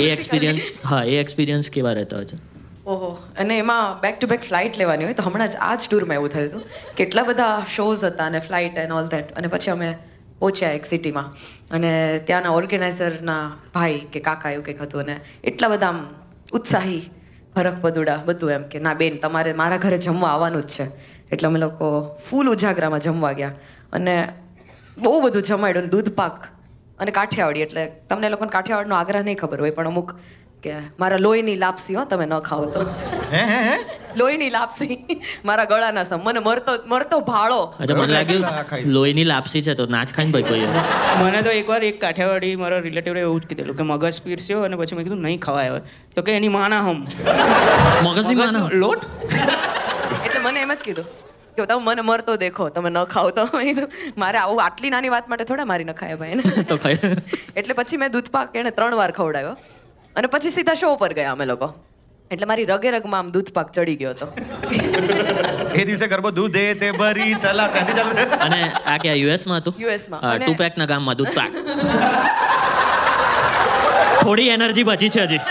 એ experience એ experience કેવા રહેતા હોય છે? ઓહો, અને એમાં બેક ટુ બેક ફ્લાઇટ લેવાની હોય. તો હમણાં જ આ જ ટૂરમાં એવું થયું હતું. કેટલા બધા શોઝ હતા અને ફ્લાઇટ એન્ડ ઓલ ધેટ. અને પછી અમે પહોંચ્યા એક સિટીમાં, અને ત્યાંના ઓર્ગેનાઇઝરના ભાઈ કે કાકા એવું કંઈક હતું, અને એટલા બધા આમ ઉત્સાહી, ફરક પદુડા બધું, એમ કે ના બેન તમારે મારા ઘરે જમવા આવવાનું જ છે. એટલે અમે લોકો ફૂલ ઉજાગરામાં જમવા ગયા, અને બહુ બધું જમાડ્યું. દૂધ પાક અને કાઠિયાવાડી, એટલે તમને લોકોને કાઠિયાવાડનો આગ્રહ નહીં ખબર હોય, પણ અમુક કે મારા લોહીની લાપસી હો, તમે ન ખાઓ તો. લોહીની લાપસી મારા ગળાના સમ, મને મરતો ભાળો. અચ્છા, મને લાગ્યું લોહીની લાપસી છે તો નાચ ખાઈને ભાઈ કોઈ. મને તો એકવાર એક કાઠિયાવાડી મારા રિલેટિવે એવું જ કીધેલું કે મગજ પીરસ્યો, અને પછી મેં કીધું નહીં ખવાય હવે. તો કે એની માના હમ મગજની માના લોટ. એટલે મને એમ જ કીધું કે તમે મને મરતો દેખો, તમે ન ખાઓ તો. મેં કીધું મારે આવું આટલી નાની વાત માટે થોડા મારી ન ખાય ભાઈ ને. તો ખાય. એટલે પછી મેં દૂધ પાક એને 3 વાર ખવડાવ્યો, અને પછી સીધા શો પર ગયા અમે લોકો. એટલે મારી રગે રગમાં આમ દૂધ પાક ચડી ગયો હતો. એ દિવસે ગરબો દૂધ દે તે ભરી તલા ત્યાંથી ચાલુ. અને આ ક્યાં યુએસમાં હતું? યુએસમાં. અને ટુ પેકના ગામમાં દૂધ પાક. થોડી એનર્જી બચી છે હજી.